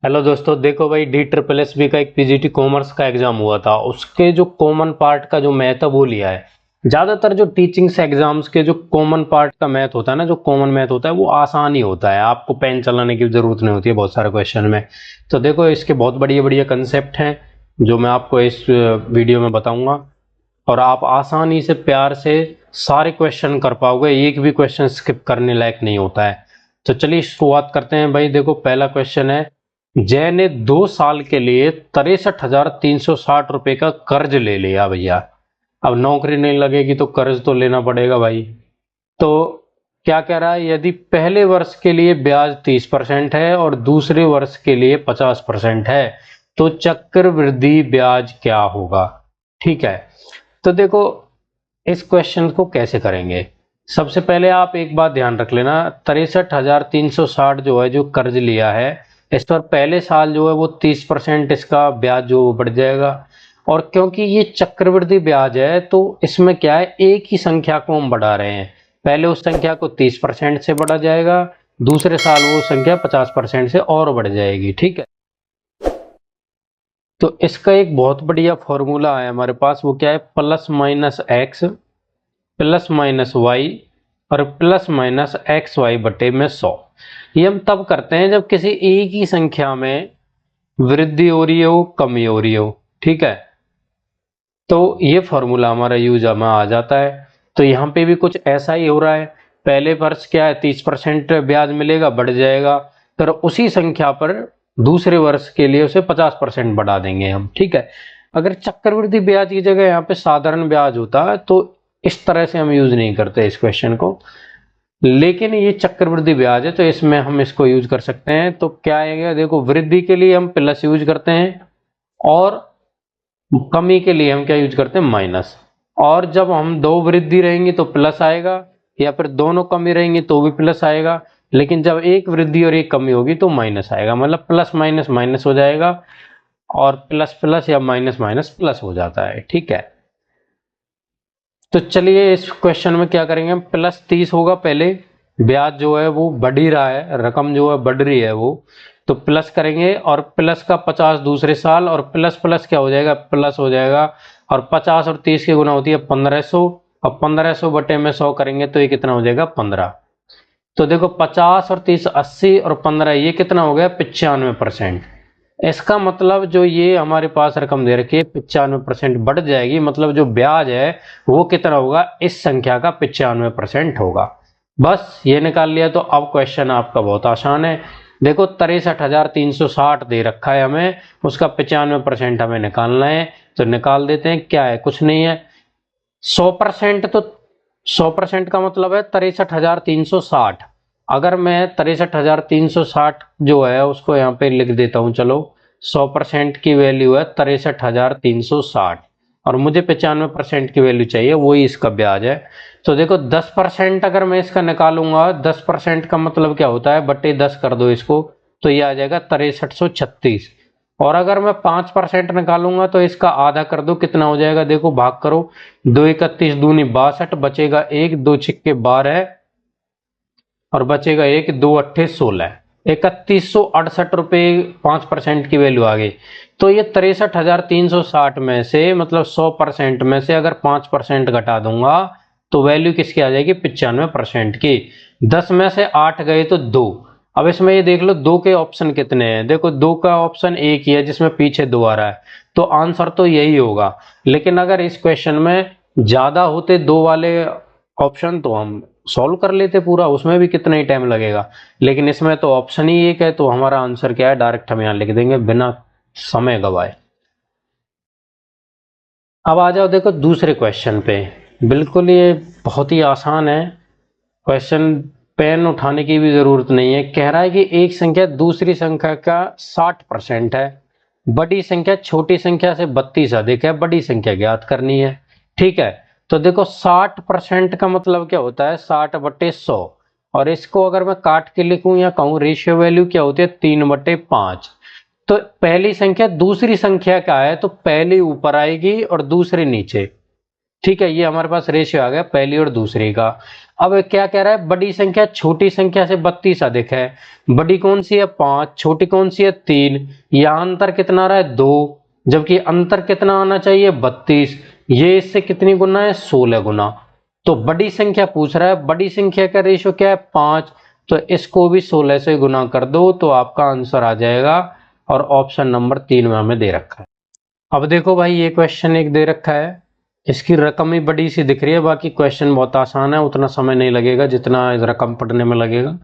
Hello दोस्तों, देखो भाई डी ट्रिपल एस बी का एक पीजीटी कॉमर्स का एग्जाम हुआ था। उसके जो कॉमन पार्ट का जो मैथ है वो लिया है। ज्यादातर जो टीचिंग्स एग्जाम्स के जो कॉमन पार्ट का मैथ होता है ना, जो कॉमन मैथ होता है वो आसान ही होता है। आपको पेन चलाने की जरूरत नहीं होती है बहुत सारे क्वेश्चन में। तो देखो इसके बहुत बढ़िया बढ़िया कंसेप्ट हैं जो मैं आपको इस वीडियो में बताऊंगा, और आप आसानी से प्यार से सारे क्वेश्चन कर पाओगे। एक भी क्वेश्चन स्किप करने लायक नहीं होता है। तो चलिए शुरुआत करते हैं भाई। देखो पहला क्वेश्चन है, जय ने 2 साल के लिए 63,360 रुपए का कर्ज ले लिया भैया। अब नौकरी नहीं लगेगी तो कर्ज तो लेना पड़ेगा भाई। तो क्या कह रहा है, यदि पहले वर्ष के लिए ब्याज 30% है और दूसरे वर्ष के लिए 50% है तो चक्रवृद्धि ब्याज क्या होगा। ठीक है, तो देखो इस क्वेश्चन को कैसे करेंगे। सबसे पहले आप एक बात ध्यान रख लेना, 63,360 जो है, जो कर्ज लिया है, इस पर पहले साल जो है वो 30% इसका ब्याज जो बढ़ जाएगा। और क्योंकि ये चक्रवृद्धि ब्याज है तो इसमें क्या है, एक ही संख्या को हम बढ़ा रहे हैं। पहले उस संख्या को 30% से बढ़ा जाएगा, दूसरे साल वो संख्या 50% से और बढ़ जाएगी। ठीक है, तो इसका एक बहुत बढ़िया फॉर्मूला है हमारे पास। वो क्या है, plus minus X plus minus Y और प्लस माइनस एक्स वाई बटे में 100। ये हम तब करते हैं जब किसी एक ही संख्या में वृद्धि हो रही हो, कमी हो रही हो। ठीक है, तो ये फॉर्मूला हमारा यूज में आ जाता है। तो यहाँ पे भी कुछ ऐसा ही हो रहा है। पहले वर्ष क्या है, 30% ब्याज मिलेगा, बढ़ जाएगा। फिर उसी संख्या पर दूसरे वर्ष के लिए उसे 50% बढ़ा देंगे हम। ठीक है, अगर चक्रवृद्धि ब्याज की जगह यहाँ पे साधारण ब्याज होता तो इस तरह से हम यूज नहीं करते इस क्वेश्चन को। लेकिन ये चक्रवृद्धि ब्याज है तो इसमें हम इसको यूज कर सकते हैं। तो क्या आएगा, देखो वृद्धि के लिए हम प्लस यूज करते हैं और कमी के लिए हम क्या यूज करते हैं, माइनस। और जब हम दो वृद्धि रहेंगी तो प्लस आएगा, या फिर दोनों कमी रहेंगी तो भी प्लस आएगा। लेकिन जब एक वृद्धि और एक कमी होगी तो माइनस आएगा, मतलब प्लस माइनस माइनस हो जाएगा और प्लस प्लस या माइनस माइनस प्लस हो जाता है। ठीक है, तो चलिए इस क्वेश्चन में क्या करेंगे हम, प्लस 30 होगा पहले, ब्याज जो है वो बढ़ ही रहा है, रकम जो है बढ़ रही है वो, तो प्लस करेंगे। और प्लस का 50 दूसरे साल, और प्लस प्लस क्या हो जाएगा, प्लस हो जाएगा। और 50 और 30 की गुना होती है 1500, और 1500 बटे में 100 करेंगे तो ये कितना हो जाएगा, 15। तो देखो 50 और 30 80 और 15 ये कितना हो गया, 95%। इसका मतलब जो ये हमारे पास रकम दे रखी है 95% बढ़ जाएगी, मतलब जो ब्याज है वो कितना होगा, इस संख्या का 95% होगा। बस ये निकाल लिया। तो अब क्वेश्चन आपका बहुत आसान है। देखो 63,360 दे रखा है हमें, उसका 95% हमें निकालना है। तो निकाल देते हैं, क्या है, कुछ नहीं है, 100%। तो 100% का मतलब है 63,360। अगर मैं 63,360 जो है उसको यहाँ पे लिख देता हूँ, चलो 100% की वैल्यू है 63,360, और मुझे 95% की वैल्यू चाहिए, वही इसका ब्याज है। तो देखो 10% अगर मैं इसका निकालूंगा, 10% का मतलब क्या होता है, बटे 10 कर दो इसको, तो ये आ जाएगा 6336। और अगर मैं 5% निकालूंगा तो इसका आधा कर दो, कितना हो जाएगा, देखो भाग करो, 2 31 दूनी 62, बचेगा 1, 2 छिक्के 12 और बचेगा 1, 2 अट्ठे 16, 3168 रुपये 5% की वैल्यू आ गई। तो ये 63,360 में से, मतलब 100% में से अगर 5% घटा दूंगा तो वैल्यू किसकी आ जाएगी, 95% की। 10 में से 8 गए तो 2। अब इसमें ये देख लो 2 के ऑप्शन कितने हैं, देखो 2 का ऑप्शन एक ही है जिसमें पीछे 2 आ रहा है, तो आंसर तो यही होगा। लेकिन अगर इस क्वेश्चन में ज्यादा होते 2 वाले ऑप्शन तो हम सॉल्व कर लेते पूरा, उसमें भी कितना ही टाइम लगेगा। लेकिन इसमें तो ऑप्शन ही एक है, तो हमारा आंसर क्या है, डायरेक्ट हम यहां लिख देंगे बिना समय गवाए। अब आ जाओ देखो दूसरे क्वेश्चन पे। बिल्कुल ये बहुत ही आसान है क्वेश्चन, पेन उठाने की भी जरूरत नहीं है। कह रहा है कि एक संख्या दूसरी संख्या का 60% है, बड़ी संख्या छोटी संख्या से 32 अधिक है, बड़ी संख्या ज्ञात करनी है। ठीक है, तो देखो 60% का मतलब क्या होता है, 60/100। और इसको अगर मैं काट के लिखूं या कहूं, रेशियो वैल्यू क्या होती है, 3/5। तो पहली संख्या दूसरी संख्या का है तो पहली ऊपर आएगी और दूसरी नीचे। ठीक है, ये हमारे पास रेशियो आ गया पहली और दूसरी का। अब क्या कह रहा है, बड़ी संख्या छोटी संख्या से 32 अधिक है। बड़ी कौन सी है 5, छोटी कौन सी है 3। यहाँ अंतर कितना आ रहा है 2, जबकि अंतर कितना आना चाहिए 32। ये इससे कितनी गुना है 16 गुना। तो बड़ी संख्या पूछ रहा है, बड़ी संख्या का रेशियो क्या है 5, तो इसको भी 16 से गुना कर दो तो आपका आंसर आ जाएगा। और ऑप्शन नंबर 3 में हमें दे रखा है। अब देखो भाई ये क्वेश्चन एक दे रखा है, इसकी रकम ही बड़ी सी दिख रही है, बाकी क्वेश्चन बहुत आसान है, उतना समय नहीं लगेगा जितना रकम पढ़ने में लगेगा।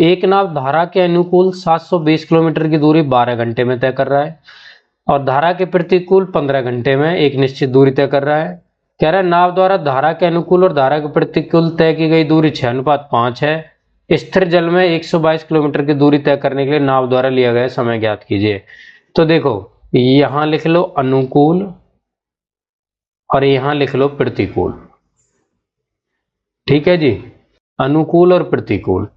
एक नाव धारा के अनुकूल 720 किलोमीटर की दूरी 12 घंटे में तय कर रहा है और धारा के प्रतिकूल 15 घंटे में एक निश्चित दूरी तय कर रहा है। कह रहा है नाव द्वारा धारा के अनुकूल और धारा के प्रतिकूल तय की गई दूरी 6:5 है। स्थिर जल में 122 किलोमीटर की दूरी तय करने के लिए नाव द्वारा लिया गया समय ज्ञात कीजिए। तो देखो यहां लिख लो अनुकूल और यहां लिख लो प्रतिकूल, ठीक है जी, अनुकूल और प्रतिकूल।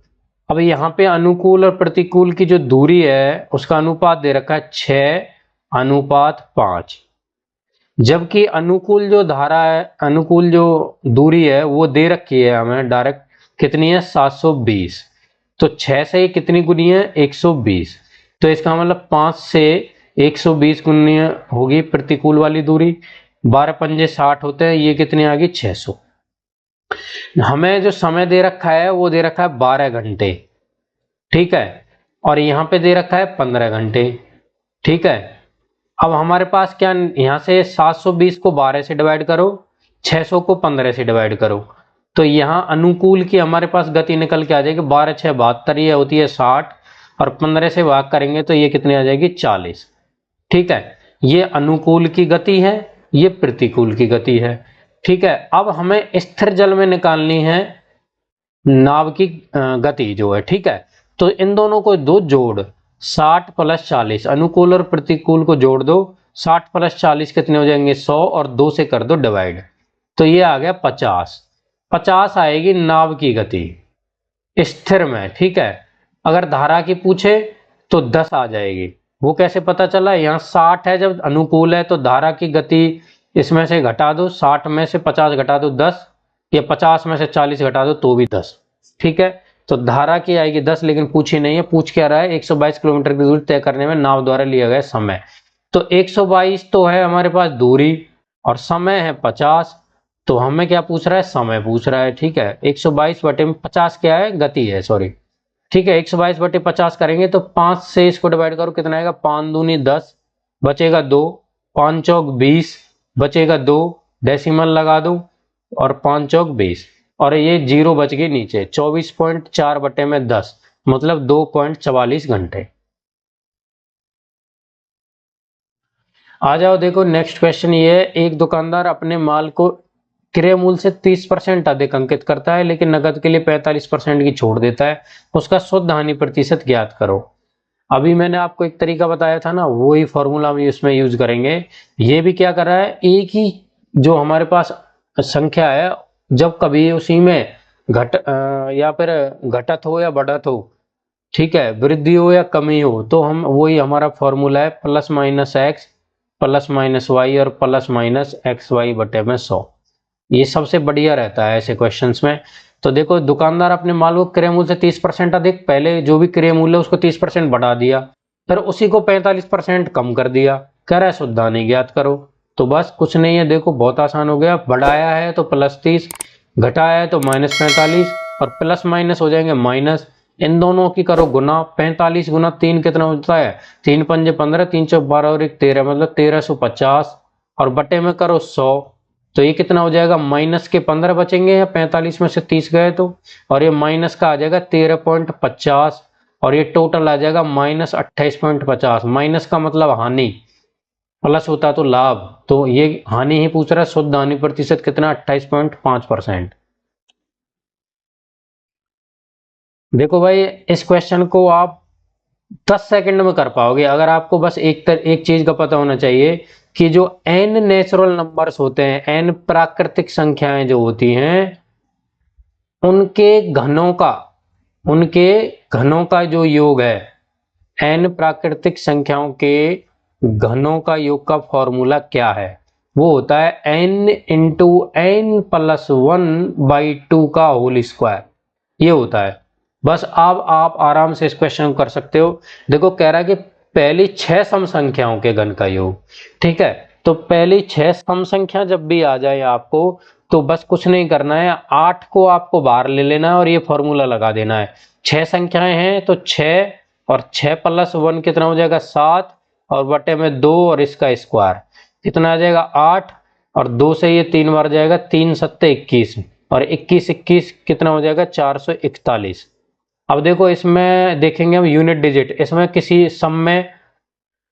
अब यहाँ पे अनुकूल और प्रतिकूल की जो दूरी है उसका अनुपात दे रखा है 6:5, जबकि अनुकूल जो धारा है, अनुकूल जो दूरी है वो दे रखी है हमें डायरेक्ट, कितनी है 720। तो 6 से कितनी गुनी है 120, तो इसका मतलब 5 से 120 गुनी होगी प्रतिकूल वाली दूरी। 12 पंजे 60 होते हैं, ये कितनी आ गई 600। हमें जो समय दे रखा है वो दे रखा है 12 घंटे, ठीक है, और यहाँ पे दे रखा है 15 घंटे, ठीक है। अब हमारे पास क्या, यहाँ से 720 को 12 से डिवाइड करो, 600 को 15 से डिवाइड करो, तो यहाँ अनुकूल की हमारे पास गति निकल के आ जाएगी 12 6 72, ये होती है 60, और 15 से भाग करेंगे तो ये कितनी आ जाएगी 40, ठीक है। ये अनुकूल की गति है, ये प्रतिकूल की गति है, ठीक है। अब हमें स्थिर जल में निकालनी है नाव की गति जो है, ठीक है। तो इन दोनों को दो जोड़, 60 + 40, अनुकूल और प्रतिकूल को जोड़ दो, 60 + 40 कितने हो जाएंगे 100, और 2 से कर दो डिवाइड, तो ये आ गया 50। 50 आएगी नाव की गति स्थिर में, ठीक है। अगर धारा की पूछे तो 10 आ जाएगी। वो कैसे पता चला, यहाँ 60 है, जब अनुकूल है तो धारा की गति इसमें से घटा दो, 60 में से 50 घटा दो 10, या 50 में से 40 घटा दो तो भी 10, ठीक है। तो धारा की आएगी 10, लेकिन पूछी नहीं है, पूछ क्या रहा है 122 किलोमीटर की दूरी तय करने में नाव द्वारा लिया गया समय। तो 122 तो है हमारे पास दूरी और समय है 50, तो हमें क्या पूछ रहा है समय पूछ रहा है, ठीक है। 122 बटे में 50 क्या है गति है, सॉरी, ठीक है। 122 बटे 50 करेंगे तो 5 से इसको डिवाइड करो, कितना आएगा 5 दूनी 10, बचेगा 2, 5 चौक 20, बचेगा 2, डेसिमल लगा दो और 5 चौक 20, और ये 0 बच गई नीचे, 24.4 बटे में 10, मतलब 2.44 घंटे। आ जाओ देखो नेक्स्ट क्वेश्चन ये है, एक दुकानदार अपने माल को क्रय मूल्य से 30% अधिक अंकित करता है लेकिन नकद के लिए 45% की छूट देता है, उसका शुद्ध हानि प्रतिशत ज्ञात करो। अभी मैंने आपको एक तरीका बताया था ना, वही फॉर्मूला हम इसमें यूज करेंगे। ये भी क्या कर रहा है, एक ही जो हमारे पास संख्या है, जब कभी उसी में या फिर घटत हो या बढ़त हो, ठीक है, वृद्धि हो या कमी हो, तो हम वही हमारा फॉर्मूला है +-x +-y और +-xy बटे में 100। ये सबसे बढ़िया रहता है ऐसे क्वेश्चंस में। तो देखो दुकानदार अपने माल को क्रय मूल्य से 30% अधिक, पहले जो भी क्रय मूल्य है उसको 30% बढ़ा दिया, फिर उसी को 45% कम कर दिया, कह रहा है शुद्ध हानि ज्ञात करो। तो बस कुछ नहीं है, देखो बहुत आसान हो गया, बढ़ाया है तो +30, घटाया है तो -45, और प्लस माइनस हो जाएंगे माइनस, इन दोनों की करो गुना, 45 गुना 3 कितना होता है, 3 पंजे 15, 3 चौक 12 और 1 13, मतलब 1350, और बटे में करो 100, तो ये कितना हो जाएगा, माइनस के 15 बचेंगे, या 45 में से 30 गए तो, और ये माइनस का आ जाएगा 13.50, और ये टोटल आ जाएगा -28.50। माइनस का मतलब हानि, प्लस होता तो लाभ, तो ये हानि ही पूछ रहा है, शुद्ध हानि प्रतिशत कितना 28.5%। देखो भाई इस क्वेश्चन को आप 10 सेकंड में कर पाओगे, अगर आपको बस एक चीज का पता होना चाहिए कि जो n नेचुरल नंबर्स होते हैं, n प्राकृतिक संख्याएं जो होती हैं, उनके घनों का जो योग है, n प्राकृतिक संख्याओं के घनों का योग का फॉर्मूला क्या है, वो होता है n इंटू एन प्लस 1/2 का होल स्क्वायर, ये होता है। बस अब आप आराम से इस क्वेश्चन को कर सकते हो। देखो कह रहा है कि पहली 6 सम संख्याओं के घन का योग, ठीक है। तो पहली 6 सम संख्या जब भी आ जाए आपको, तो बस कुछ नहीं करना है, 8 को आपको बाहर ले लेना है और ये फॉर्मूला लगा देना है। 6 संख्याएं हैं तो 6 और 6 प्लस 1 कितना हो जाएगा 7, और बटे में 2 और इसका स्क्वायर कितना आ जाएगा 8, और 2 से ये 3 बार जाएगा, 3 सत्ते 21, और 21 21 कितना हो जाएगा 441। अब देखो इसमें देखेंगे हम यूनिट डिजिट, इसमें किसी सम में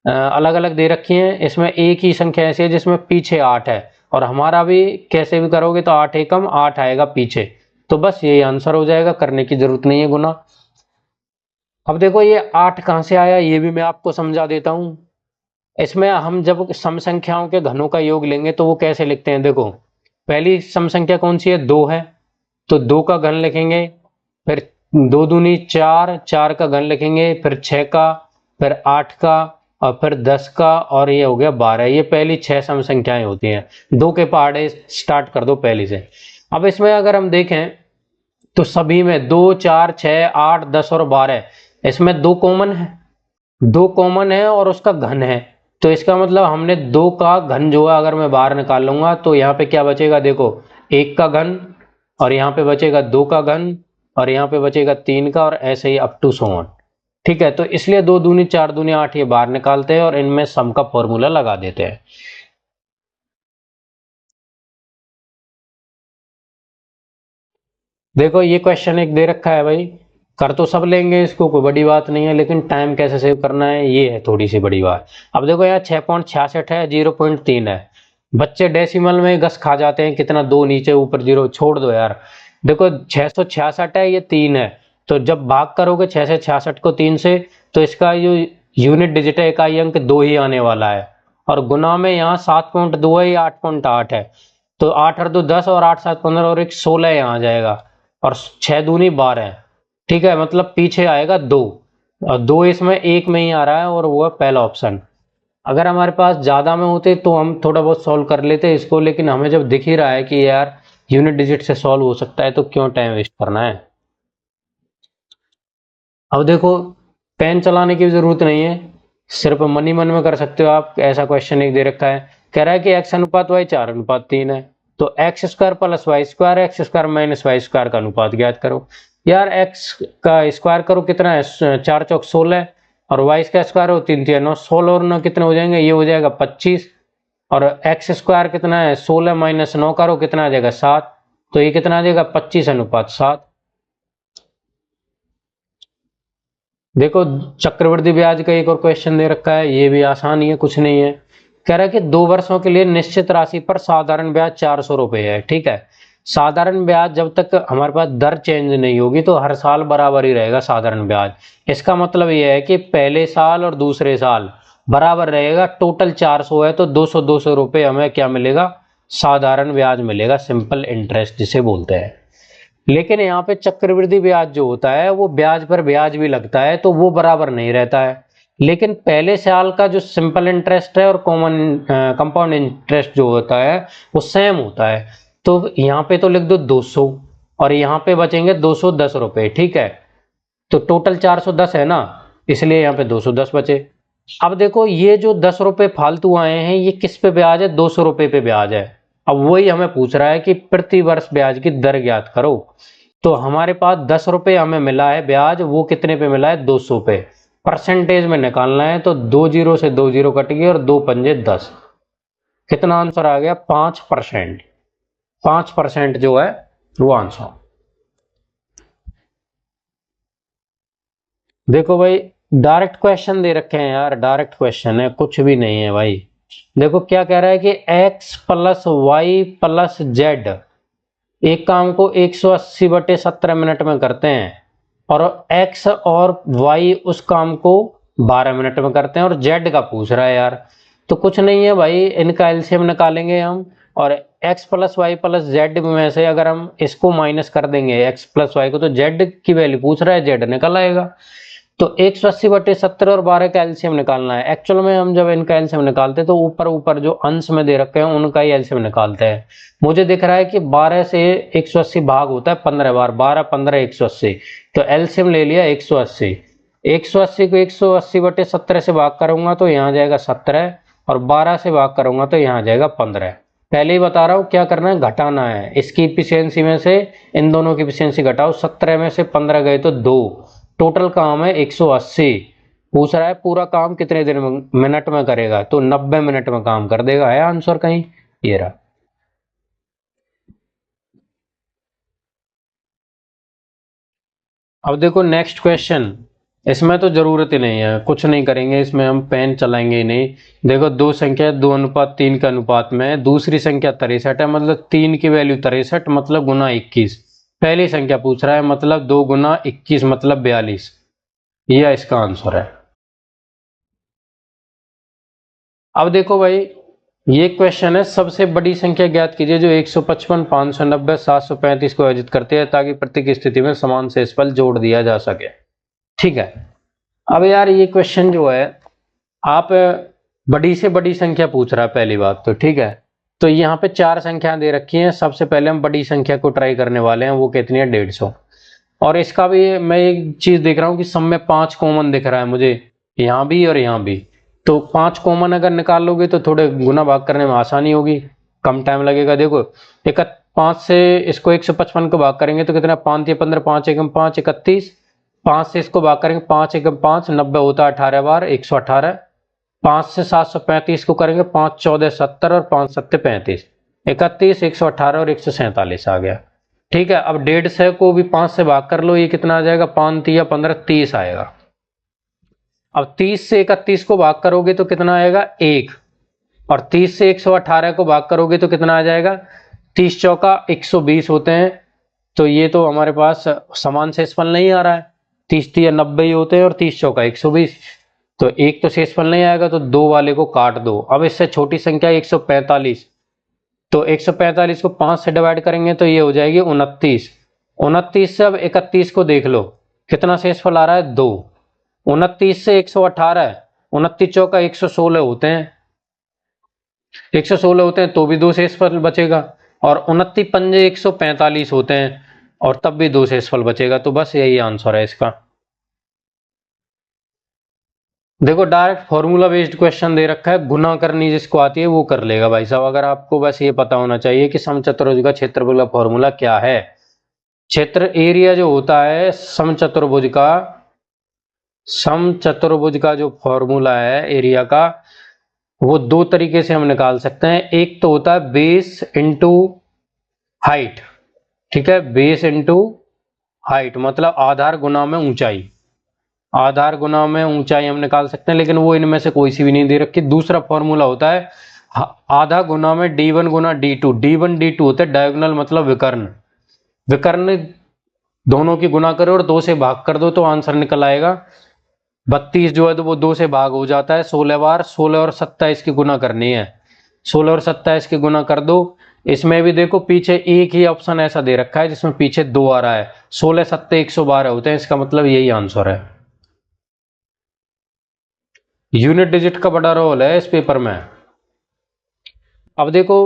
अलग अलग दे रखी हैं, इसमें एक ही संख्या ऐसी है जिसमें पीछे 8 है, और हमारा भी कैसे भी करोगे तो 8 एकम 8 आएगा पीछे, तो बस यही आंसर हो जाएगा, करने की जरूरत नहीं है गुना। अब देखो ये 8 कहां से आया ये भी मैं आपको समझा देता हूं। इसमें हम जब सम संख्याओं के घनों का योग लेंगे तो वो कैसे लिखते हैं, देखो पहली सम संख्या कौन सी है 2 है, तो 2 का घन लिखेंगे, फिर 2 दूनी 4, 4 का घन लिखेंगे, फिर 6 का, फिर 8 का, और फिर 10 का, और ये हो गया 12। ये पहली 6 सम संख्याएं होती हैं। 2 के पहाड़े स्टार्ट कर दो पहली से। अब इसमें अगर हम देखें तो सभी में 2 4 6 8 10 और 12, इसमें 2 कॉमन है, 2 कॉमन है और उसका घन है, तो इसका मतलब हमने 2 का घन जो है अगर मैं बाहर निकाल लूंगा तो यहाँ पे क्या बचेगा, देखो 1 का घन, और यहाँ पे बचेगा 2 का घन, और यहाँ पे बचेगा 3 का, और ऐसे ही अप टू सो ऑन। ठीक है, तो इसलिए 2 दूनी 4 दूनी 8 ये बाहर निकालते हैं और इनमें सम का फॉर्मूला लगा देते हैं। देखो ये क्वेश्चन एक दे रखा है भाई, कर तो सब लेंगे इसको, कोई बड़ी बात नहीं है, लेकिन टाइम कैसे सेव करना है ये है थोड़ी सी बड़ी बात। अब देखो यहाँ 6.66 है, 0.3 है, बच्चे डेसिमल में घस खा जाते हैं, कितना 2 नीचे ऊपर 0, छोड़ दो यार। देखो 666 है, ये 3 है, तो जब भाग करोगे 6 से 66 को 3 से, तो इसका जो यूनिट डिजिट है इकाई अंक 2 ही आने वाला है, और गुना में यहाँ 7.2 है, ये 8.8 है, तो 8 और 2 10, और 8 7 15, और एक 16 यहाँ आ जाएगा, और 6 दूनी 12। ठीक है, मतलब पीछे आएगा 2, और 2 इसमें एक में ही आ रहा है, और वो है पहला ऑप्शन। अगर हमारे पास ज़्यादा में होते तो हम थोड़ा बहुत सॉल्व कर लेते इसको, लेकिन हमें जब दिख ही रहा है कि यार यूनिट डिजिट से सॉल्व हो सकता है, तो क्यों टाइम वेस्ट करना है। अब देखो पेन चलाने की जरूरत नहीं है, सिर्फ मन ही मन में कर सकते हो आप। ऐसा क्वेश्चन एक दे रखा है, कह रहा है कि x अनुपात y 4:3 है, तो X square plus Y square X square minus Y square का अनुपात ज्ञात करो। यार x का स्क्वायर करो कितना है 4 चौक 16, और y का स्क्वायर हो 3 3 9, 16 और 9 कितने हो जाएंगे, ये हो जाएगा 25, और एक्स स्क्वायर कितना है 16 माइनस 9 करो कितना आ जाएगा 7, तो ये कितना आ जाएगा 25:7। देखो चक्रवृद्धि ब्याज का एक और क्वेश्चन दे रखा है, ये भी आसान ही है, कुछ नहीं है। कह रहा है कि 2 वर्षों के लिए निश्चित राशि पर साधारण ब्याज 400 रुपए है। ठीक है, साधारण ब्याज जब तक हमारे पास दर चेंज नहीं होगी तो हर साल बराबर ही रहेगा साधारण ब्याज। इसका मतलब यह है कि पहले साल और दूसरे साल बराबर रहेगा, टोटल 400 है तो 200 200 रुपए हमें क्या मिलेगा, साधारण ब्याज मिलेगा, सिंपल इंटरेस्ट जिसे बोलते हैं। लेकिन यहाँ पे चक्रवृद्धि ब्याज जो होता है वो ब्याज पर ब्याज भी लगता है, तो वो बराबर नहीं रहता है। लेकिन पहले साल का जो सिंपल इंटरेस्ट है और कॉमन कंपाउंड इंटरेस्ट जो होता है वो सेम होता है। तो यहाँ पे तो लिख दो 200, और यहाँ पे बचेंगे 210 रुपए। ठीक है, तो टोटल 410 है ना, इसलिए यहाँ पे 210 बचे। अब देखो ये जो 10 रुपए फालतू आए हैं ये किस पे ब्याज है, 200 रुपए पे ब्याज है। अब वही हमें पूछ रहा है कि प्रति वर्ष ब्याज की दर ज्ञात करो। तो हमारे पास 10 रुपए हमें मिला है ब्याज, वो कितने पे मिला है 200 पे। परसेंटेज में निकालना है तो 2 जीरो से 2 जीरो कट गए और 2 पंजे 10, कितना आंसर आ गया 5%। 5% जो है वो आंसर। देखो भाई डायरेक्ट क्वेश्चन दे रखे हैं यार, डायरेक्ट क्वेश्चन है, कुछ भी नहीं है भाई। देखो क्या कह रहा है कि x plus Y plus Z, एक काम को 180/17 मिनट में करते हैं, और x और y उस काम को 12 मिनट में करते हैं, और z का पूछ रहा है यार। तो कुछ नहीं है भाई, इनका एलसीएम निकालेंगे हम, और x plus Y plus Z में से अगर हम इसको माइनस कर देंगे x प्लस वाई को, तो z की वैल्यू पूछ रहा है, z निकल आएगा। तो 180 बटे 70 और 12 का एलसीएम निकालना है। एक्चुअल में हम जब इनका एलसीएम निकालते हैं तो ऊपर ऊपर जो अंश में दे रखे हैं उनका ही एलसीएम निकालते हैं। मुझे दिख रहा है कि 12 से 180 भाग होता है 15 बार, 12 15 180, तो एलसीएम ले लिया 180। 180 को 180 बटे 17 से भाग करूंगा तो यहाँ जाएगा 17, और 12 से भाग करूंगा तो यहाँ जाएगा 15। पहले ही बता रहा हूँ क्या करना है, घटाना है। इसकी इफिशियंसी में से इन दोनों की इफिशियंसी घटाओ, 17 में से 15 गए तो 2, टोटल काम है 180। पूछ रहा है पूरा काम कितने दिन में, मिनट में करेगा, तो 90 मिनट में काम कर देगा। है आंसर कहीं, ये रहा। अब देखो नेक्स्ट क्वेश्चन, इसमें तो जरूरत ही नहीं है, कुछ नहीं करेंगे इसमें, हम पेन चलाएंगे ही नहीं। देखो दो संख्या 2:3 के अनुपात में है, दूसरी संख्या 63 है, मतलब 3 की वैल्यू 63 मतलब गुना 21। पहली संख्या पूछ रहा है मतलब 2 गुना 21 मतलब 42, यह इसका आंसर है। अब देखो भाई ये क्वेश्चन है, सबसे बड़ी संख्या ज्ञात कीजिए जो 155, 590, 735 को विभाजित करते हैं ताकि प्रत्येक स्थिति में समान शेषफल जोड़ दिया जा सके। ठीक है, अब यार ये क्वेश्चन जो है, आप बड़ी से बड़ी संख्या पूछ रहा है पहली बात तो, ठीक है। तो यहाँ पे 4 संख्याएं दे रखी हैं, सबसे पहले हम बड़ी संख्या को ट्राई करने वाले हैं, वो कितनी है 150। और इसका भी मैं एक चीज देख रहा हूँ कि सब में 5 कॉमन दिख रहा है मुझे, यहाँ भी और यहाँ भी। तो 5 कॉमन अगर निकाल लोगे तो थोड़े गुना भाग करने में आसानी होगी, कम टाइम लगेगा। देखो 5 से इसको 155 को भाग करेंगे तो कितना, 5 या 15, 5 एकम 5 31, 5 से इसको भाग करेंगे 5 एकम 5, 90 होता है 18 बार 118। 5 से 735 को करेंगे 5 14 70 और 5 7 35, 31, 118 और 147 आ गया। ठीक है, अब 150 को भी 5 से भाग कर लो, ये कितना आ जाएगा, 5 या 15 30 आएगा। अब 30 से 31 को भाग करोगे तो कितना आएगा 1, और 30 से 118 को भाग करोगे तो कितना आ जाएगा, 30 चौका 120 होते हैं। तो ये तो हमारे पास समान शेषफल नहीं आ रहा है, 30 या 90 ही होते हैं और 30 चौका 120, तो एक तो शेषफल नहीं आएगा, तो 2 वाले को काट दो। अब इससे छोटी संख्या 145, तो 145 को 5 से डिवाइड करेंगे तो ये हो जाएगी 29। 29 से अब 31 को देख लो, कितना शेषफल आ रहा है 2। 29 से 118, 29 चौका 116 होते हैं, 116 होते हैं तो भी 2 शेषफल बचेगा, और 29 पंजे 145 होते हैं और तब भी 2 शेषफल बचेगा। तो बस यही आंसर है इसका। देखो डायरेक्ट फॉर्मूला बेस्ड क्वेश्चन दे रखा है, गुना करनी जिसको आती है वो कर लेगा भाई साहब। अगर आपको बस ये पता होना चाहिए कि समचतुर्भुज का क्षेत्रफल का फॉर्मूला क्या है। क्षेत्र एरिया जो होता है समचतुर्भुज का जो फॉर्मूला है एरिया का, वो 2 तरीके से हम निकाल सकते हैं। एक तो होता है बेस इंटू हाइट, ठीक है, बेस इंटू हाइट मतलब आधार गुना में ऊंचाई, आधार गुना में ऊंचाई हम निकाल सकते हैं, लेकिन वो इनमें से कोई सी भी नहीं दे रखी। दूसरा फॉर्मूला होता है आधा गुना में d1 गुना d2, d1 d2 होता है डायगोनल मतलब विकर्ण, विकर्ण दोनों की गुना करो और 2 से भाग कर दो तो आंसर निकल आएगा। 32 जो है तो वो 2 से भाग हो जाता है 16 बार, 16 और 27 की गुना करनी है, 16 और 27 की गुना कर दो। इसमें भी देखो पीछे एक ही ऑप्शन ऐसा दे रखा है जिसमें पीछे 2 आ रहा है, 16 7 112 होते हैं, इसका मतलब यही आंसर है। यूनिट डिजिट का बड़ा रोल है इस पेपर में। अब देखो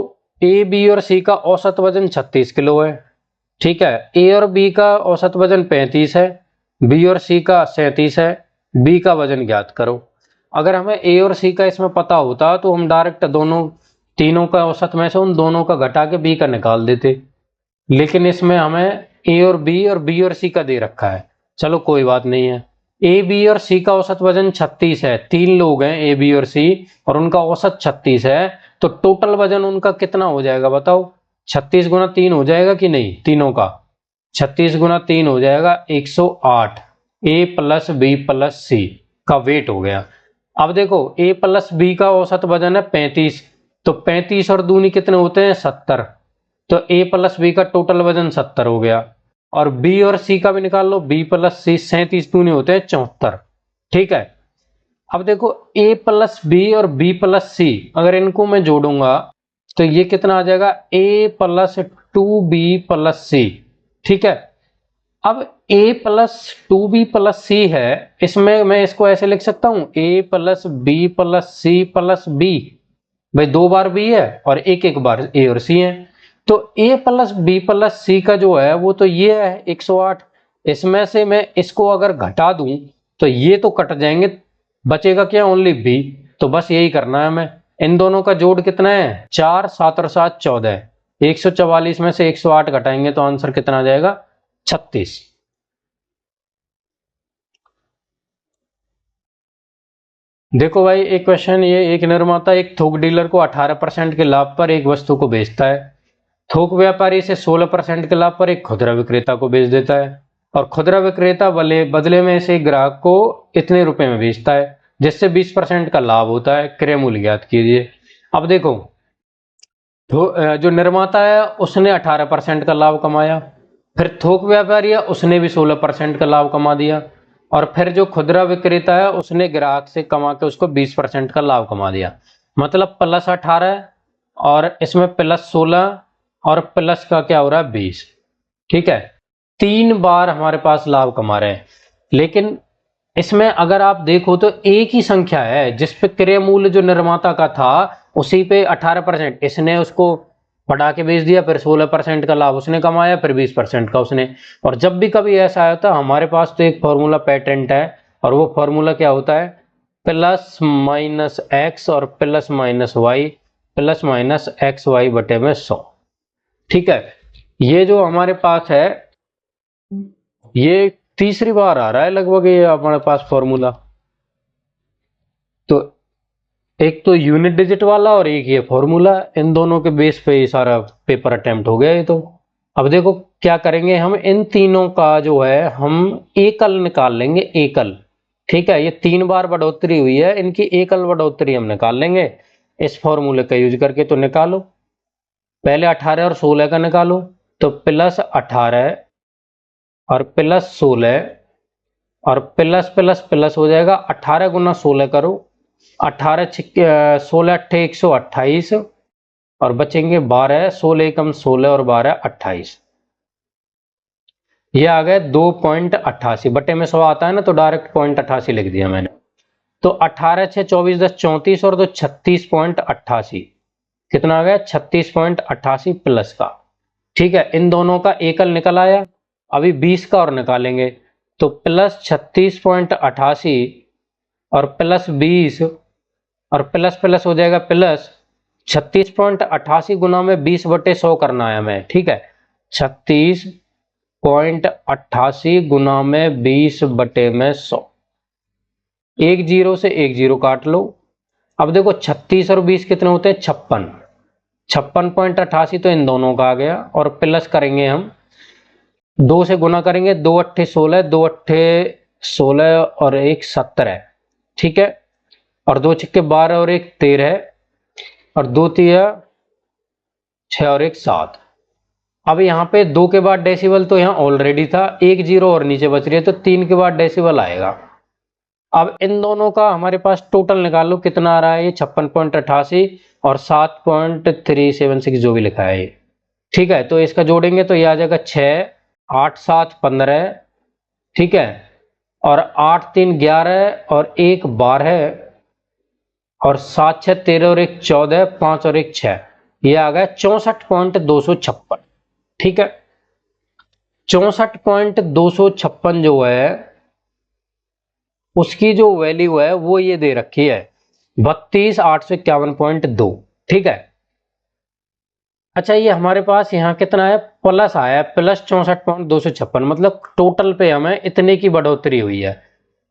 ए बी और सी का औसत वजन 36 किलो है, ठीक है। ए और बी का औसत वजन 35 है, बी और सी का 37 है, बी का वजन ज्ञात करो। अगर हमें ए और सी का इसमें पता होता तो हम डायरेक्ट दोनों तीनों का औसत में से उन दोनों का घटा के बी का निकाल देते, लेकिन इसमें हमें ए और बी और सी का दे रखा है। चलो कोई बात नहीं है। ए बी और सी का औसत वजन 36 है, 3 लोग हैं ए बी और सी और उनका औसत 36 है, तो टोटल वजन उनका कितना हो जाएगा बताओ। 36 गुना 3 हो जाएगा कि नहीं, तीनों का 36 गुना 3 हो जाएगा 108। ए प्लस बी प्लस सी का वेट हो गया। अब देखो ए प्लस बी का औसत वजन है 35, तो 35 और दूनी कितने होते हैं 70, तो ए प्लस बी का टोटल वजन 70 हो गया। और बी और सी का भी निकाल लो, बी प्लस सी 37 दूनी होते हैं 74, ठीक है। अब देखो ए प्लस बी और बी प्लस सी अगर इनको मैं जोड़ूंगा तो ये कितना आ जाएगा, ए प्लस 2b प्लस सी, ठीक है। अब a plus 2b plus c है, इसमें मैं इसको ऐसे लिख सकता हूं a plus B plus c plus b। भाई 2 बार b है और एक बार a और c है, तो a plus B plus c का जो है वो तो ये है 108। इसमें से मैं इसको अगर घटा दूं तो ये तो कट जाएंगे, बचेगा क्या, ओनली b। तो बस यही करना है हमें। इन दोनों का जोड़ कितना है, 4, 7 और 7 14। 144 में से 108 घटाएंगे तो आंसर कितना आ जाएगा, 36। देखो भाई एक क्वेश्चन, ये एक निर्माता एक थोक डीलर को 18% के लाभ पर एक वस्तु को बेचता है। थोक व्यापारी इसे 16% के लाभ पर एक खुदरा विक्रेता को बेच देता है, और खुदरा विक्रेता बदले में इसे ग्राहक को इतने रुपए में बेचता है, जिससे 20% का लाभ होता है। क्रय मूल्य ज्ञात कीजिए। अब देखो, तो जो निर्माता है उसने 18% का लाभ कमाया, फिर थोक व्यापारी है उसने भी 16% का लाभ कमा दिया, और फिर जो खुदरा विक्रेता है उसने ग्राहक से कमा के उसको 20% का लाभ कमा दिया। मतलब प्लस 18 और इसमें प्लस 16 और प्लस का क्या हो रहा है, 20। ठीक है, 3 बार हमारे पास लाभ कमा रहे हैं। लेकिन इसमें अगर आप देखो तो एक ही संख्या है जिसपे क्रय मूल्य जो निर्माता का था उसी पे 18%, इसने उसको बढ़ा के बेच दिया, फिर 16% का लाभ उसने कमाया, फिर 20% का उसने। और जब भी कभी ऐसा होता है हमारे पास तो एक फॉर्मूला पेटेंट है, और वो फॉर्मूला क्या होता है, प्लस माइनस एक्स और plus minus Y plus minus X Y बटे में 100। ठीक है, ये जो हमारे पास है ये तीसरी बार आ रहा है लगभग ये हमारे पास फॉर्मूला। तो एक तो यूनिट डिजिट वाला और एक ये फॉर्मूला, इन दोनों के बेस पे ये सारा पेपर अटेम्प्ट हो गया ये तो। अब देखो क्या करेंगे हम, इन तीनों का जो है हम एकल निकाल लेंगे, एकल। ठीक है, ये 3 बार बढ़ोतरी हुई है, इनकी एकल बढ़ोतरी हम निकाल लेंगे इस फॉर्मूले का यूज करके। तो निकालो, पहले 18 और 16 का निकालो, तो प्लस 18 और प्लस 16 और प्लस प्लस प्लस हो जाएगा, 18 गुना 16 करो, 18 16 अट्ठे 128 और बचेंगे 12, 16 एकम 16 और 12 28। ये आ गए 2.88 बटे में 100 आता है ना, तो डायरेक्ट 0.88 लिख दिया मैंने। तो 18 6 24 10 34 और 2 36.88, कितना आ गया, 36.88 प्लस का। ठीक है, इन दोनों का एकल निकल आया। अभी 20 का और निकालेंगे, तो प्लस 36.88 और प्लस 20 और प्लस प्लस हो जाएगा प्लस 36.88 गुना में 20 बटे 100 करना है हमें। ठीक है, 36.88 गुना में 20 बटे में 100। एक जीरो से एक जीरो काट लो। अब देखो 36 और 20 कितने होते हैं, 56। 56.88 तो इन दोनों का आ गया, और प्लस करेंगे हम, 2 से गुना करेंगे, 2 अट्ठे 16, 2 अट्ठे 16 और 1 17। ठीक है, और 2 छिक्के 12 और 1 13 और 2 तिया 6 और 1 7। अब यहाँ पे 2 के बाद डेसिबल तो यहाँ ऑलरेडी था, 1 जीरो और नीचे बच रही है, तो 3 के बाद डेसिबल आएगा। अब इन दोनों का हमारे पास टोटल निकालो, कितना आ रहा है, ये 56.88 और 7.376 जो भी लिखा है ये। ठीक है, तो इसका जोड़ेंगे तो ये आ जाएगा 6 8 7 15। ठीक है, और 8 3 11 और 1 12 और 7 6 13 और 1 14, 5 और 1 6, ये आ गया 64.256। ठीक है, 64.256 जो है उसकी जो वैल्यू है वो ये दे रखी है 32,851.2। ठीक है, अच्छा ये हमारे पास यहाँ कितना है, प्लस आया है, प्लस 64.256, मतलब टोटल पे हमें इतने की बढ़ोतरी हुई है।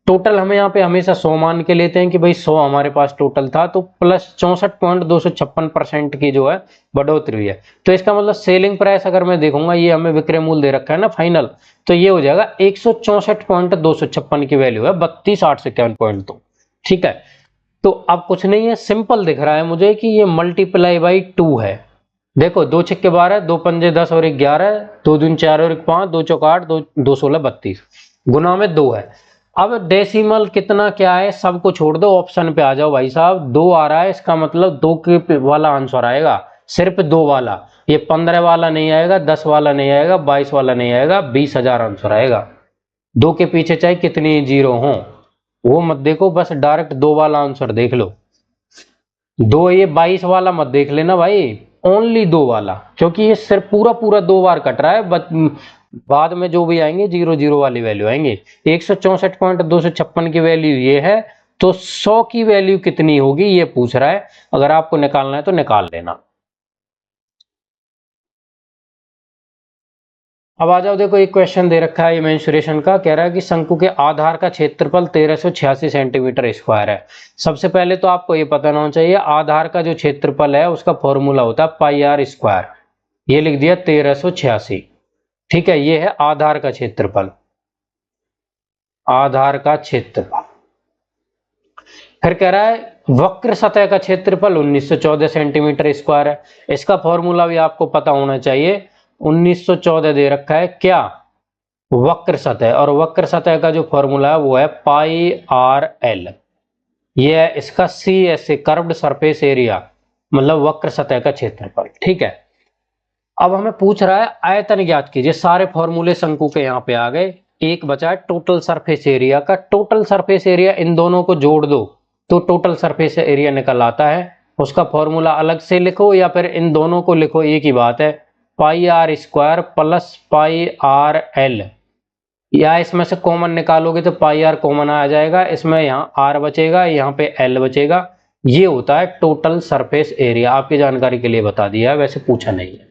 टोटल हमें यहाँ पे हमेशा 100 मान के लेते हैं कि भाई 100 हमारे पास टोटल था, तो प्लस 64.256% की जो है बढ़ोतरी हुई है। तो इसका मतलब सेलिंग प्राइस अगर मैं देखूंगा, ये हमें विक्रय मूल्य दे रखा है ना फाइनल, तो ये हो जाएगा 164.256 की वैल्यू है 32,851.2। ठीक है, तो अब कुछ नहीं है, सिंपल दिख रहा है मुझे कि ये मल्टीप्लाई बाई 2 है। देखो 2 छिक्के 12, 2 पंजे 10 और 11, 2 दूनी 4 और 1 5, 2 चौक 8, 2 16 32, गुना में 2 है। अब डेसिमल कितना क्या है सबको छोड़ दो, ऑप्शन पे आ जाओ भाई साहब, 2 आ रहा है, इसका मतलब 2 के वाला आंसर आएगा। सिर्फ 2 वाला, ये 15 वाला नहीं आएगा, 10 वाला नहीं आएगा, 22 वाला नहीं आएगा, 20,000 आंसर आएगा। 2 के पीछे चाहे कितनी जीरो हो वो मत देखो, बस डायरेक्ट 2 वाला आंसर देख लो। 2, ये 22 वाला मत देख लेना भाई, ओनली 2 वाला, क्योंकि ये सिर्फ पूरा पूरा 2 बार कट रहा है। बाद में जो भी आएंगे 0 0 वाली वैल्यू आएंगे। 164.256 की वैल्यू ये है, तो 100 की वैल्यू कितनी होगी ये पूछ रहा है। अगर आपको निकालना है तो निकाल लेना। अब आ जाओ, देखो एक क्वेश्चन दे रखा है ये मेंसुरेशन का, कह रहा है कि शंकु के आधार का क्षेत्रफल 1386 सेंटीमीटर स्क्वायर है। सबसे पहले तो आपको ये पता होना चाहिए आधार का जो क्षेत्रफल है उसका फॉर्मूला होता है पाई आर स्क्वायर। ये लिख दिया 1386, ठीक है, ये है आधार का क्षेत्रफल, आधार का क्षेत्रफल। फिर कह रहा है वक्र सतह का क्षेत्रफल 1914 सेंटीमीटर स्क्वायर है। इसका फॉर्मूला भी आपको पता होना चाहिए। 1914 दे रखा है क्या, वक्र सतह, और वक्र सतह का जो फॉर्मूला है वो है पाई आर एल। ये है इसका C S A, curved surface area, मतलब वक्र सतह का क्षेत्रफल, ठीक है। अब हमें पूछ रहा है आयतन ज्ञात कीजिए। सारे फॉर्मूले शंकु के यहाँ पे आ गए, एक बचा है टोटल सरफेस एरिया का। टोटल सरफेस एरिया इन दोनों को जोड़ दो तो टोटल सरफेस एरिया निकल आता है। उसका फॉर्मूला अलग से लिखो या फिर इन दोनों को लिखो, एक ही बात है, pi r square plus pi r l. या इसमें से कॉमन निकालोगे तो पाई आर कॉमन आ जाएगा, इसमें यहाँ आर बचेगा, यहाँ पे एल बचेगा। ये होता है टोटल सरफेस एरिया। आपकी जानकारी के लिए बता दिया है, वैसे पूछा नहीं है।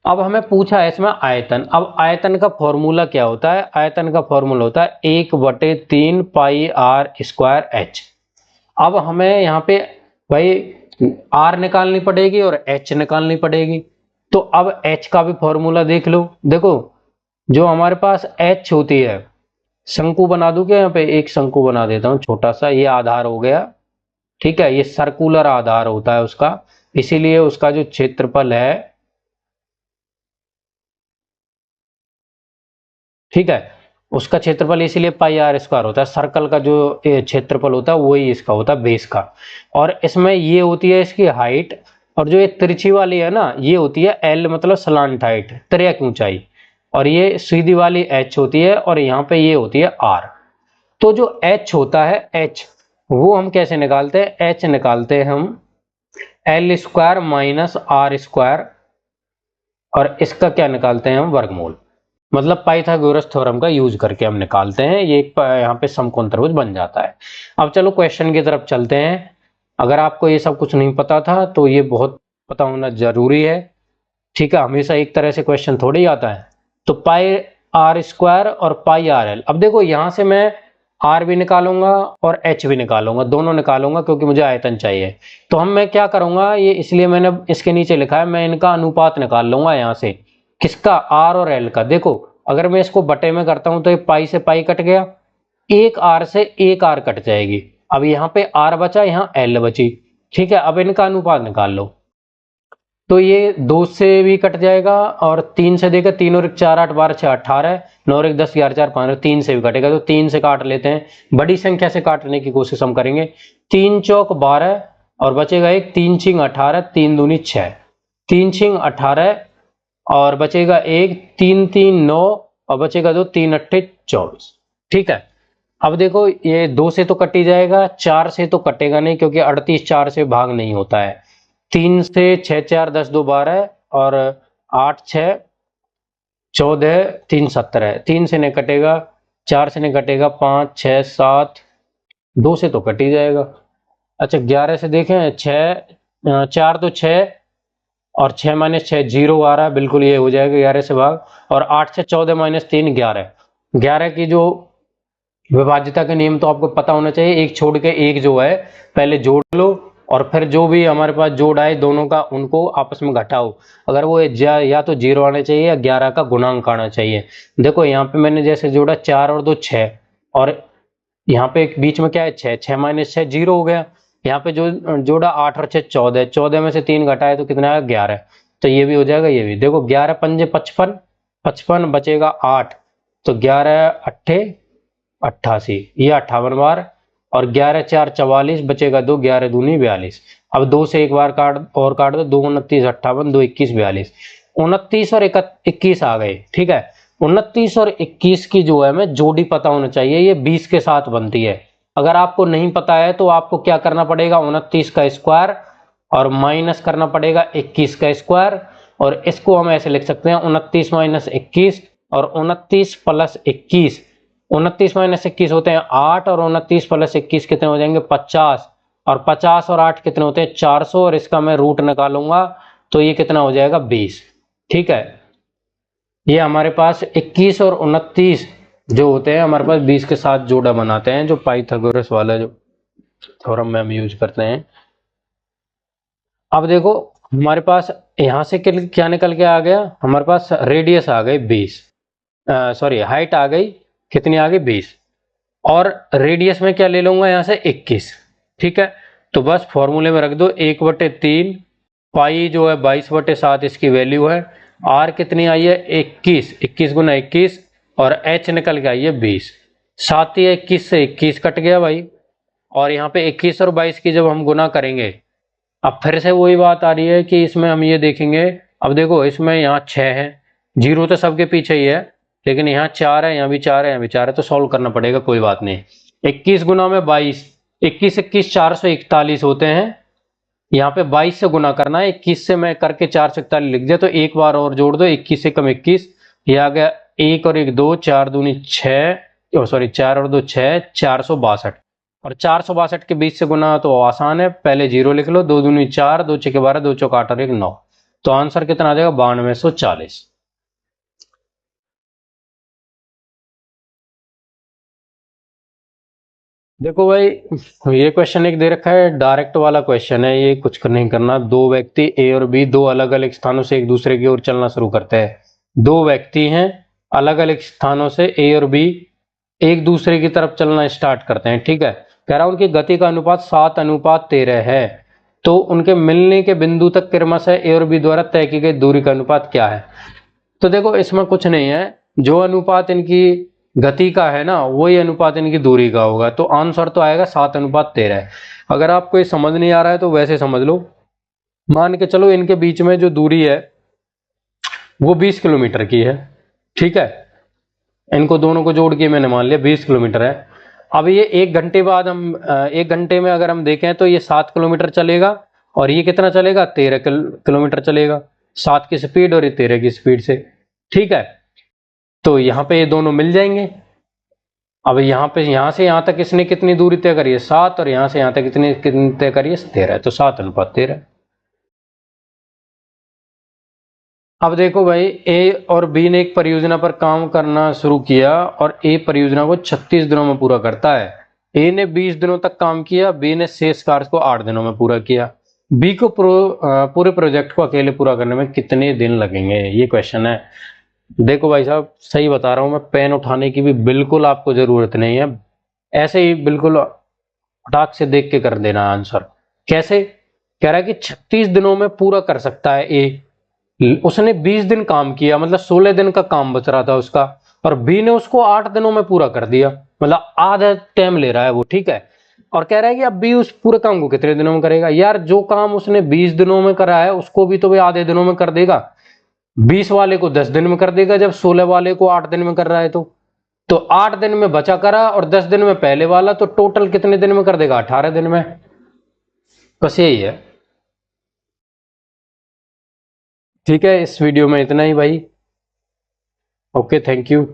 अब हमें पूछा है इसमें आयतन। अब आयतन का फॉर्मूला क्या होता है, आयतन का फॉर्मूला होता है 1/3 पाई आर स्क्वायर एच। अब हमें यहाँ पे भाई आर निकालनी पड़ेगी और एच निकालनी पड़ेगी, तो अब एच का भी फॉर्मूला देख लो। देखो जो हमारे पास एच होती है, शंकु बना दूं क्या, यहाँ पे एक शंकु बना देता हूं छोटा सा, ये आधार हो गया, ठीक है, ये सर्कुलर आधार होता है उसका, इसीलिए उसका जो क्षेत्रफल है, ठीक है, उसका क्षेत्रफल इसीलिए पाई आर स्क्वायर होता है। सर्कल का जो क्षेत्रफल होता है वही इसका होता है बेस का। और इसमें ये होती है इसकी हाइट, और जो ये तिरछी वाली है ना ये होती है एल, मतलब सलांट हाइट, तिर्यक ऊंचाई, और ये सीधी वाली एच होती है, और यहाँ पे ये होती है आर। तो जो एच होता है, एच वो हम कैसे निकालते हैं, एच निकालते हैं हम L square minus R square, और इसका क्या निकालते हैं हम, वर्गमूल, मतलब पाइथागोरस थ्योरम का यूज करके हम निकालते हैं। ये यहाँ पे समकोण बन जाता है। अब चलो क्वेश्चन की तरफ चलते हैं। अगर आपको ये सब कुछ नहीं पता था तो ये बहुत पता होना जरूरी है, ठीक है, हमेशा एक तरह से क्वेश्चन थोड़ी ही आता है। तो पाई आर स्क्वायर और पाई आर एल। अब देखो यहां से मैं आर भी निकालूंगा और एच भी निकालूंगा, दोनों निकालूंगा क्योंकि मुझे आयतन चाहिए। तो मैं क्या करूंगा, ये इसलिए मैंने इसके नीचे लिखा है, मैं इनका अनुपात निकाल लूंगा यहाँ से, किसका, आर और एल का। देखो अगर मैं इसको बटे में करता हूं तो ये पाई से पाई कट गया, एक आर से एक आर कट जाएगी। अब यहाँ पे आर बचा, यहाँ एल बची, ठीक है। अब इनका अनुपात निकाल लो, तो ये 2 से भी कट जाएगा, और 3 से देगा, 3 और 1 4 8 12 6 18, 9 और 1 10 11 4 5, 3 से भी कटेगा, तो 3 से काट लेते हैं। बड़ी संख्या से काटने की कोशिश हम करेंगे। 3 चौक 12 और बचेगा एक, 3 छिंग 18, 3 दूनी 6, 3 छिंग 18 और बचेगा एक, 3 3 9 और बचेगा 2, 3 अट्ठे 24, ठीक है। अब देखो ये 2 से तो कट ही जाएगा, 4 से तो कटेगा नहीं क्योंकि 38 4 से भाग नहीं होता है। 3 से 6 4 10 2 12 और 8 6 14, 3 17, 3 से नहीं कटेगा, 4 से नहीं कटेगा, 5 6 7, 2 से तो कट ही जाएगा। अच्छा 11 से देखें, 6 4 तो 6 और 6 माइनस 6 0 आ रहा है, बिल्कुल ये हो जाएगा 11 से भाग। और 8 से 14 माइनस 3 11, 11 की जो विभाज्यता के नियम तो आपको पता होना चाहिए, एक छोड़ के एक जो है पहले जोड़ लो, और फिर जो भी हमारे पास जोड़ आए दोनों का उनको आपस में घटाओ। अगर वो या तो 0 आना चाहिए या 11 का गुणांक आना चाहिए। देखो यहाँ पे मैंने जैसे जोड़ा 4 और 2 6, और यहाँ पे एक बीच में क्या है 6, 6 माइनस 6 0 हो गया। यहाँ पे जो जोड़ा 8 और 6 14, 14 में से 3 घटाए तो कितना आएगा 11, तो ये भी हो जाएगा, ये भी। देखो 11 पंजे 55, 55 बचेगा 8, तो 11 अट्ठे 88, ये 58 बार, और 11 4 44 बचेगा 2, 11 दूनी 42। अब 2 से एक बार काट दो, 2 29 58, 2 21 42, 29 और 21 आ गए। ठीक है, 29 और 21 की जो है हमें जोड़ी पता होना चाहिए, ये 20 के साथ बनती है। अगर आपको नहीं पता है तो आपको क्या करना पड़ेगा, 29 का स्क्वायर और माइनस करना पड़ेगा 21 का स्क्वायर, और इसको हम ऐसे लिख सकते हैं 29 माइनस 21 और 29 प्लस 21। 29 माइनस 21 होते हैं 8 और 29 प्लस 21 कितने हो जाएंगे 50, और 50 और 8 कितने होते हैं 400, और इसका मैं रूट निकालूंगा तो ये कितना हो जाएगा 20। ठीक है, ये हमारे पास 21 और 29 जो होते हैं हमारे पास 20 के साथ जोड़ा बनाते हैं, जो पाइथागोरस वाला जो थ्योरम में हम यूज करते हैं। अब देखो हमारे पास यहां से क्या निकल के आ गया, हमारे पास रेडियस आ गई 20, सॉरी हाइट आ गई, कितनी आ गई 20, और रेडियस में क्या ले लूंगा यहां से 21। ठीक है, तो बस फॉर्मूले में रख दो 1/3 पाई जो है 22/7 इसकी वैल्यू है, आर कितनी आई है 21, 21 गुना 21, और एच निकल के आई है 20। साथ ही 21 से 21 कट गया भाई, और यहाँ पे 21 और 22 की जब हम गुना करेंगे, अब फिर से वही बात आ रही है कि इसमें हम ये देखेंगे, अब देखो इसमें यहाँ 6 है, जीरो तो सबके पीछे ही है, लेकिन यहाँ 4 है, यहाँ भी 4 है, यहाँ भी 4 है, तो सॉल्व करना पड़ेगा, कोई बात नहीं। 21 गुना में 22, 21 21 441 होते हैं, यहाँ पे 22 से गुना करना है, 21 से मैं करके 441 लिख दिया, तो एक बार और जोड़ दो, 21 से कम 21, ये आ गया 1 और 1 2, 4 दूनी 6, सॉरी 4 और 2 6, 462, और 462 के 20 से गुना तो आसान है, पहले जीरो लिख लो, 2 दूनी 4, 2 छके 12, 2 चौक 8 और 1 9, तो आंसर कितना आ जाएगा 9240। देखो भाई, ये क्वेश्चन एक दे रखा है, डायरेक्ट वाला क्वेश्चन है, ये कुछ नहीं करना। दो व्यक्ति ए और बी दो अलग अलग स्थानों से एक दूसरे की ओर चलना शुरू करते हैं। दो व्यक्ति हैं, अलग अलग स्थानों से ए और बी एक दूसरे की तरफ चलना स्टार्ट करते हैं। ठीक है, कह रहा हूं उनकी गति का अनुपात 7:13 है, तो उनके मिलने के बिंदु तक क्रमशः ए और बी द्वारा तय की गई दूरी का अनुपात क्या है। तो देखो इसमें कुछ नहीं है, जो अनुपात इनकी गति का है ना वही अनुपात इनकी दूरी का होगा, तो आंसर तो आएगा 7:13। अगर आपको ये समझ नहीं आ रहा है तो वैसे समझ लो, मान के चलो इनके बीच में जो दूरी है वो 20 किलोमीटर की है। ठीक है, इनको दोनों को जोड़ के मैंने मान लिया 20 किलोमीटर है। अब ये 1 घंटे बाद हम 1 घंटे में अगर हम देखें तो ये 7 किलोमीटर चलेगा, और ये कितना चलेगा 13 किलोमीटर चलेगा, 7 की स्पीड और ये 13 की स्पीड से। ठीक है, तो यहाँ पे ये दोनों मिल जाएंगे। अब यहाँ पे यहाँ से यहाँ तक इसने कितनी दूरी तय करी है 7, और यहाँ से यहाँ तक कितनी तय करी है 13, तो 7:13। अब देखो भाई, ए और बी ने एक परियोजना पर काम करना शुरू किया, और ए परियोजना को 36 दिनों में पूरा करता है। ए ने 20 दिनों तक काम किया, बी ने शेष कार्य को 8 दिनों में पूरा किया। बी को पूरे प्रोजेक्ट को अकेले पूरा करने में कितने दिन लगेंगे, ये क्वेश्चन है। देखो भाई साहब, सही बता रहा हूं मैं, पेन उठाने की भी बिल्कुल आपको जरूरत नहीं है, ऐसे ही बिल्कुल फटाक से देख के कर देना आंसर। कैसे, कह रहा है कि 36 दिनों में पूरा कर सकता है ए, उसने 20 दिन काम किया, मतलब 16 दिन का काम बच रहा था उसका, और बी ने उसको 8 दिनों में पूरा कर दिया, मतलब आधा टाइम ले रहा है वो। ठीक है, और कह रहा है कि अब बी उस पूरे काम को कितने दिनों में करेगा। यार जो काम उसने 20 दिनों में करा है उसको भी तो वे आधे दिनों में कर देगा, 20 वाले को 10 दिन में कर देगा, जब 16 वाले को 8 दिन में कर रहा है तो 8 दिन में बचा करा और 10 दिन में पहले वाला, तो टोटल कितने दिन में कर देगा 18 दिन में। बस यही है। ठीक है, इस वीडियो में इतना ही भाई। Okay, thank you.